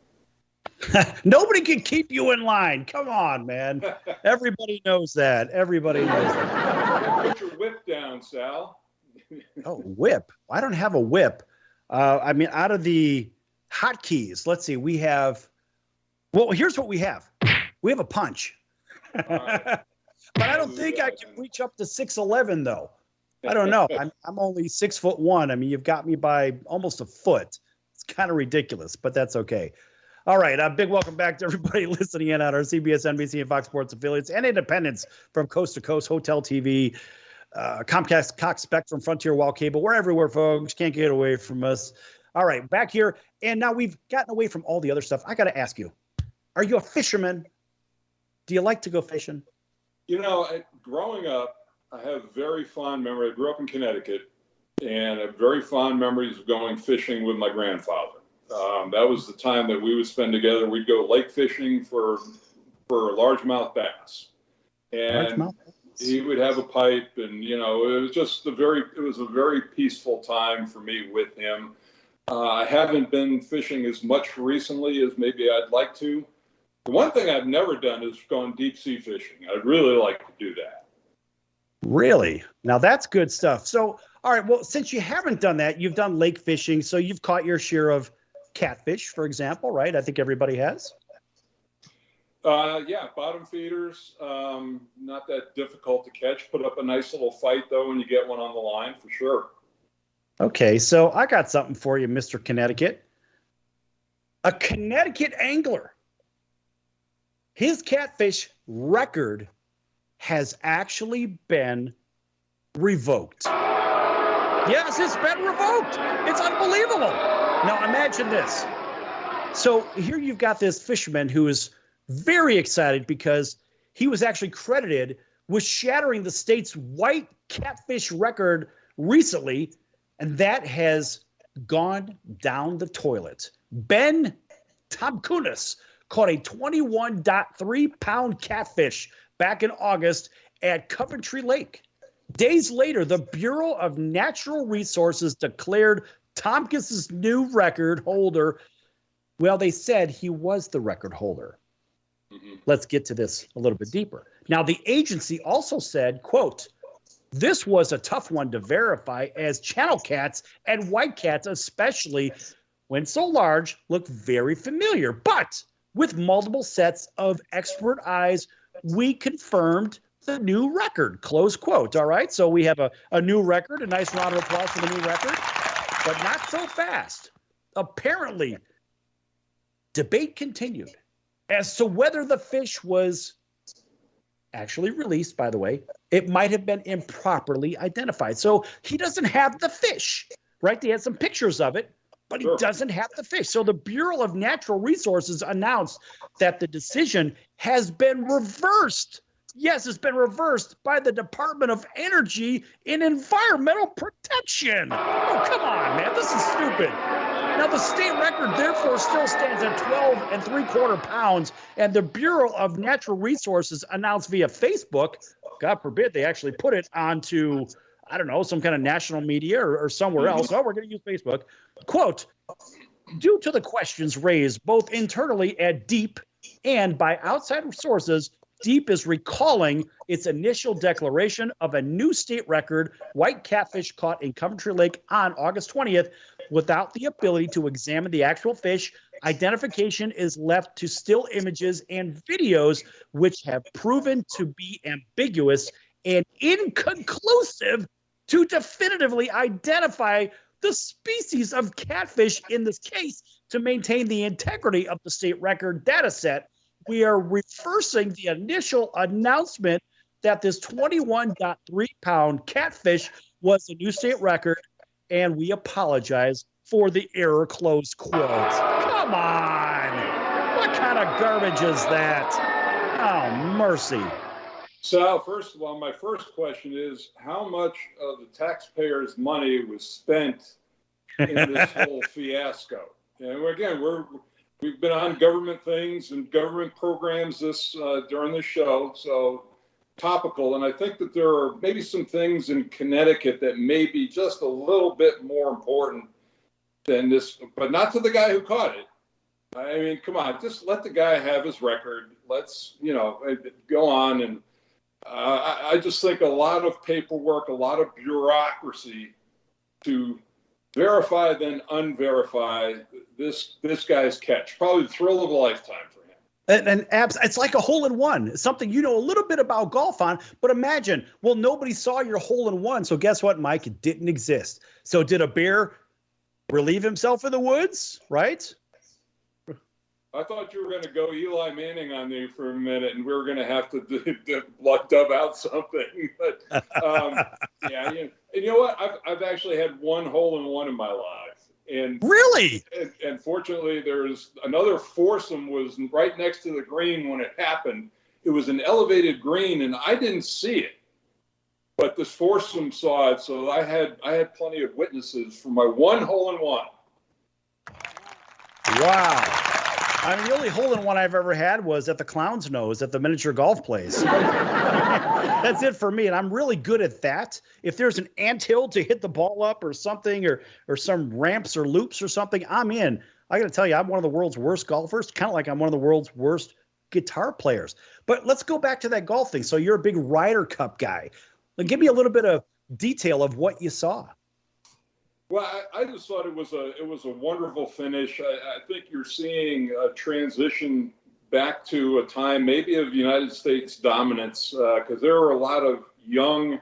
Speaker 2: Nobody can keep you in line. Come on, man. Everybody knows that. Everybody knows that.
Speaker 3: Put your whip down, Sal.
Speaker 2: Oh, whip. I don't have a whip. I mean, out of the hotkeys, let's see. We have, well, here's what we have. We have a punch. But I don't think I can reach up to 6'11", though. I don't know. I'm only 6'1". I mean, you've got me by almost a foot. It's kind of ridiculous, but that's okay. All right, a big welcome back to everybody listening in on our CBS, NBC, and Fox Sports affiliates and independents from coast to coast, Hotel TV, Comcast, Cox Spectrum, Frontier, Wall Cable. We're everywhere, folks. Can't get away from us. All right, back here. And now we've gotten away from all the other stuff. I got to ask you, are you a fisherman? Do you like to go fishing?
Speaker 3: You know, growing up, I have very fond memory. I grew up in Connecticut, and I have very fond memories of going fishing with my grandfather. That was the time that we would spend together. We'd go lake fishing for largemouth bass, and he would have a pipe, and it was just a very peaceful time for me with him. I haven't been fishing as much recently as maybe I'd like to. The one thing I've never done is gone deep sea fishing. I'd really like to do that.
Speaker 2: Really? Now that's good stuff. So, all right, well, since you haven't done that, you've done lake fishing, so you've caught your share of catfish, for example, right? I think everybody has.
Speaker 3: Yeah, bottom feeders, not that difficult to catch. Put up a nice little fight, though, when you get one on the line, for sure.
Speaker 2: Okay, so I got something for you, Mr. Connecticut. A Connecticut angler. His catfish record has actually been revoked. Yes, it's been revoked. It's unbelievable. Now imagine this. So here you've got this fisherman who is very excited because he was actually credited with shattering the state's white catfish record recently, and that has gone down the toilet. Ben Tomkunis caught a 21.3-pound catfish back in August at Coventry Lake. Days later, the Bureau of Natural Resources declared Tompkins' new record holder. Well, they said he was the record holder. Mm-hmm. Let's get to this a little bit deeper. Now, the agency also said, quote, "This was a tough one to verify as channel cats and white cats, especially when so large, look very familiar. But with multiple sets of expert eyes, we confirmed the new record," close quote. All right, so we have a new record. A nice round of applause for the new record, but not so fast. Apparently, debate continued as to whether the fish was actually released. By the way, it might have been improperly identified. So he doesn't have the fish, right? They had some pictures of it, but he doesn't have the fish. So the Bureau of Natural Resources announced that the decision has been reversed. Yes, it's been reversed by the Department of Energy and Environmental Protection. Oh, come on, man. This is stupid. Now, the state record, therefore, still stands at 12.75 pounds, and the Bureau of Natural Resources announced via Facebook, God forbid they actually put it onto, I don't know, some kind of national media or somewhere else. Oh, we're going to use Facebook. Quote, "Due to the questions raised both internally at DEEP and by outside sources, DEEP is recalling its initial declaration of a new state record, white catfish caught in Coventry Lake on August 20th, without the ability to examine the actual fish. Identification is left to still images and videos, which have proven to be ambiguous and inconclusive to definitively identify the species of catfish in this case. To maintain the integrity of the state record data set, we are reversing the initial announcement that this 21.3-pound catfish was a new state record, and we apologize for the error," close quote. Come on. What kind of garbage is that? Oh, mercy.
Speaker 3: Sal, first of all, my first question is, how much of the taxpayers' money was spent in this whole fiasco? And again, we've been on government things and government programs during this show, so topical. And I think that there are maybe some things in Connecticut that may be just a little bit more important than this, but not to the guy who caught it. I mean, come on, just let the guy have his record. Let's, go on. And I just think a lot of paperwork, a lot of bureaucracy to verify then unverify this guy's catch. Probably the thrill of a lifetime for him.
Speaker 2: And it's like a hole-in-one. It's something you know a little bit about golf on, but imagine, well, nobody saw your hole-in-one, so guess what, Mike? It didn't exist. So did a bear relieve himself in the woods, right?
Speaker 3: I thought you were going to go Eli Manning on me for a minute, and we were going to have to dub out something. But yeah, and you know what? I've actually had one hole-in-one in my life, and
Speaker 2: really,
Speaker 3: and fortunately, there's another foursome was right next to the green when it happened. It was an elevated green, and I didn't see it, but this foursome saw it. So I had plenty of witnesses for my one hole-in-one.
Speaker 2: Wow. I mean, the only hole-in-one I've ever had was at the Clown's Nose at the miniature golf place. That's it for me, and I'm really good at that. If there's an anthill to hit the ball up or something, or some ramps or loops or something, I'm in. I got to tell you, I'm one of the world's worst golfers, kind of like I'm one of the world's worst guitar players. But let's go back to that golf thing. So you're a big Ryder Cup guy. Give me a little bit of detail of what you saw.
Speaker 3: Well, I just thought it was a wonderful finish. I think you're seeing a transition back to a time maybe of United States dominance, because there were a lot of young,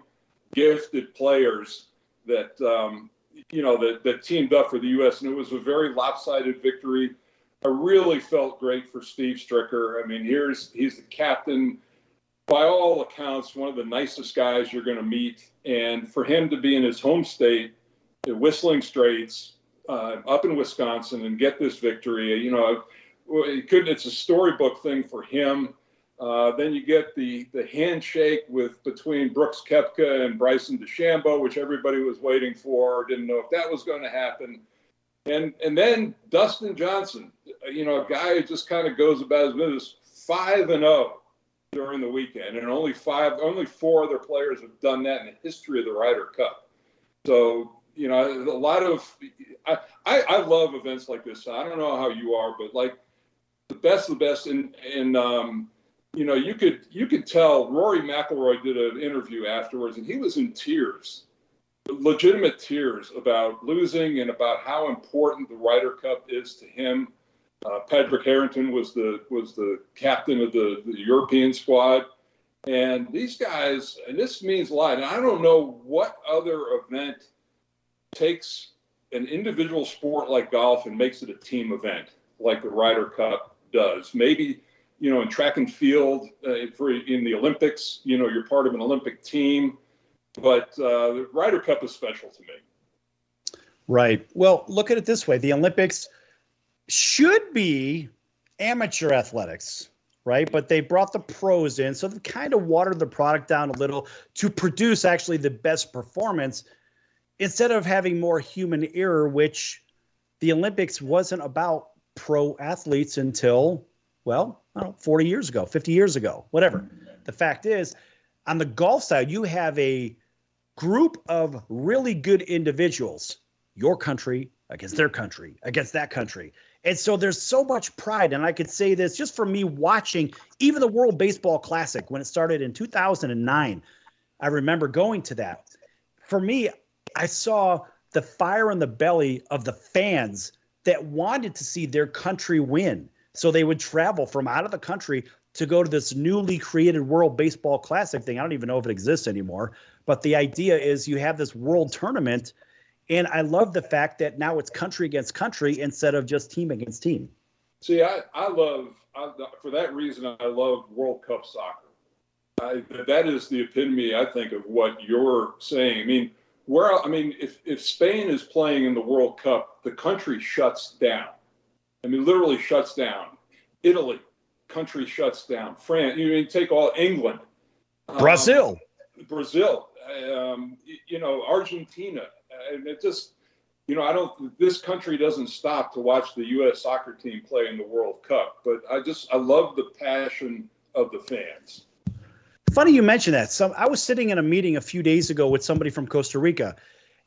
Speaker 3: gifted players that that teamed up for the U.S. and it was a very lopsided victory. I really felt great for Steve Stricker. I mean, he's the captain. By all accounts, one of the nicest guys you're going to meet, and for him to be in his home state, the Whistling Straits, up in Wisconsin, and get this victory. It's a storybook thing for him. Then you get the handshake between Brooks Koepka and Bryson DeChambeau, which everybody was waiting for. Didn't know if that was going to happen. And then Dustin Johnson, a guy who just kind of goes about his business, 5-0 during the weekend, and only four other players have done that in the history of the Ryder Cup. So. A lot of I love events like this. I don't know how you are, but like the best, and you could tell Rory McIlroy did an interview afterwards, and he was in tears, legitimate tears about losing and about how important the Ryder Cup is to him. Patrick Harrington was the captain of the European squad, and these guys, and this means a lot. And I don't know what other event takes an individual sport like golf and makes it a team event like the Ryder Cup does. Maybe, in track and field, in the Olympics, you're part of an Olympic team, but the Ryder Cup is special to me.
Speaker 2: Right. Well, look at it this way. The Olympics should be amateur athletics, right? But they brought the pros in, so they kind of watered the product down a little to produce actually the best performance, instead of having more human error, which the Olympics wasn't about pro athletes until, 40 years ago, 50 years ago, whatever. The fact is, on the golf side, you have a group of really good individuals, your country against their country, against that country. And so there's so much pride. And I could say this just from me watching even the World Baseball Classic when it started in 2009. I remember going to that. For me, I saw the fire in the belly of the fans that wanted to see their country win. So they would travel from out of the country to go to this newly created World Baseball Classic thing. I don't even know if it exists anymore. But the idea is you have this world tournament. And I love the fact that now it's country against country instead of just team against team.
Speaker 3: See, for that reason, I love World Cup soccer. That is the epitome, I think, of what you're saying. If Spain is playing in the World Cup, the country shuts down. Literally shuts down. Italy, country shuts down. France, take all England.
Speaker 2: Brazil.
Speaker 3: Argentina. And it just, This country doesn't stop to watch the U.S. soccer team play in the World Cup, but I love the passion of the fans.
Speaker 2: Funny you mention that. I was sitting in a meeting a few days ago with somebody from Costa Rica,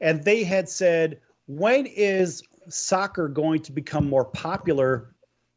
Speaker 2: and they had said, when is soccer going to become more popular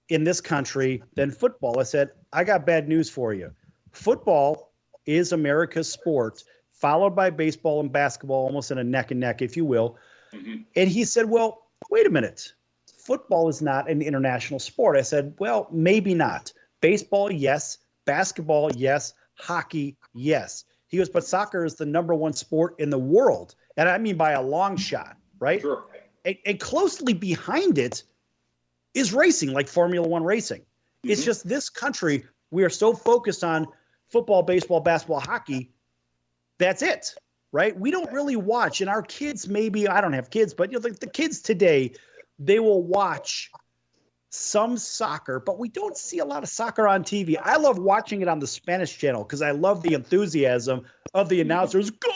Speaker 2: in this country than football? I said, I got bad news for you. Football is America's sport, followed by baseball and basketball, almost in a neck and neck, if you will. Mm-hmm. And he said, well, wait a minute. Football is not an international sport. I said, well, maybe not. Baseball, yes. Basketball, yes. Hockey, yes. He goes, but soccer is the number one sport in the world. And I mean by a long shot, right?
Speaker 3: Sure.
Speaker 2: And closely behind it is racing, like Formula One racing. Mm-hmm. It's just this country, we are so focused on football, baseball, basketball, hockey. That's it. Right? We don't really watch, and our kids maybe, I don't have kids, but the kids today, they will watch some soccer, but we don't see a lot of soccer on TV. I love watching it on the Spanish channel because I love the enthusiasm of the announcers. Go!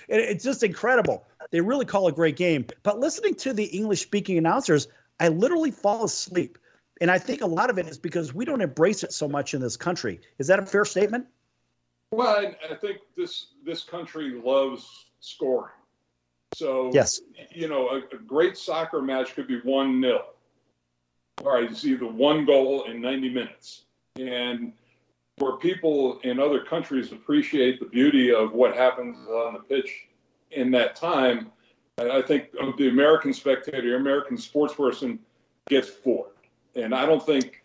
Speaker 2: It's just incredible. They really call a great game. But listening to the English-speaking announcers, I literally fall asleep. And I think a lot of it is because we don't embrace it so much in this country. Is that a fair statement?
Speaker 3: Well, I think this country loves scoring. So,
Speaker 2: yes,
Speaker 3: a great soccer match could be 1-0. All right, it's either one goal in 90 minutes. And where people in other countries appreciate the beauty of what happens on the pitch in that time, I think the American spectator, American sports person gets bored. And I don't think,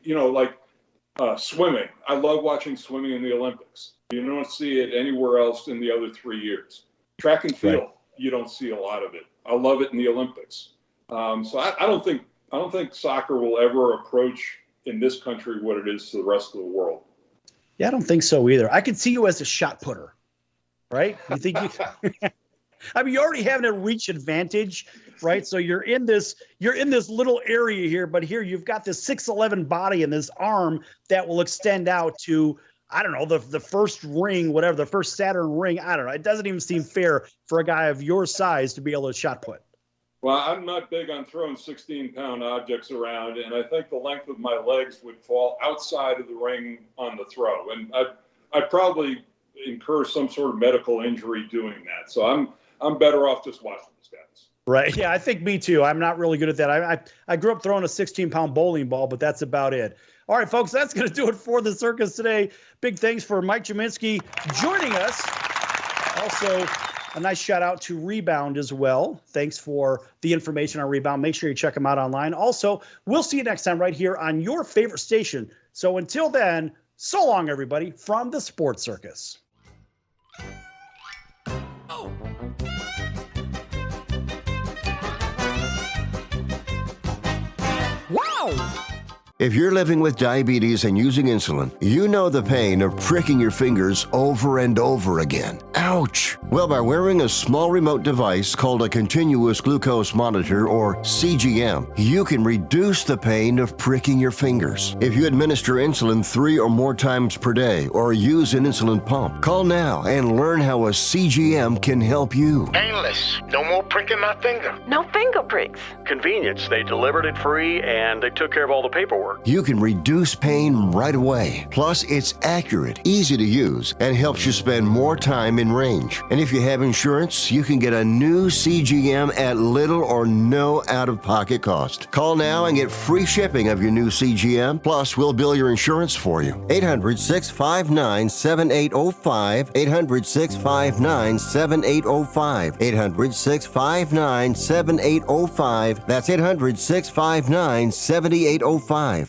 Speaker 3: swimming. I love watching swimming in the Olympics. You don't see it anywhere else in the other 3 years. Track and field, You don't see a lot of it. I love it in the Olympics. So I don't think soccer will ever approach in this country what it is to the rest of the world.
Speaker 2: Yeah, I don't think so either. I could see you as a shot putter, right? You think you? I mean, you already have a reach advantage, right? So you're in this little area here, but here you've got this 6'11" body and this arm that will extend out to, I don't know, the first ring, whatever, the first Saturn ring. I don't know. It doesn't even seem fair for a guy of your size to be able to shot put.
Speaker 3: Well, I'm not big on throwing 16-pound objects around, and I think the length of my legs would fall outside of the ring on the throw, and I'd probably incur some sort of medical injury doing that. So I'm better off just watching these guys.
Speaker 2: Right. Yeah, I think me too. I'm not really good at that. I grew up throwing a 16-pound bowling ball, but that's about it. All right, folks, that's going to do it for the circus today. Big thanks for Mike Gminski joining us. Also, a nice shout out to Rebound as well. Thanks for the information on Rebound. Make sure you check them out online. Also, we'll see you next time right here on your favorite station. So until then, so long, everybody, from the Sports Circus.
Speaker 7: Wow! If you're living with diabetes and using insulin, you know the pain of pricking your fingers over and over again. Ouch! Well, by wearing a small remote device called a continuous glucose monitor, or CGM, you can reduce the pain of pricking your fingers. If you administer insulin 3 or more times per day or use an insulin pump, call now and learn how a CGM can help you.
Speaker 1: Painless. No more pricking my finger.
Speaker 11: No finger pricks.
Speaker 12: Convenience. They delivered it free and they took care of all the paperwork.
Speaker 7: You can reduce pain right away. Plus, it's accurate, easy to use, and helps you spend more time in range. And if you have insurance, you can get a new CGM at little or no out-of-pocket cost. Call now and get free shipping of your new CGM. Plus, we'll bill your insurance for you. 800-659-7805. 800-659-7805. 800-659-7805. That's 800-659-7805.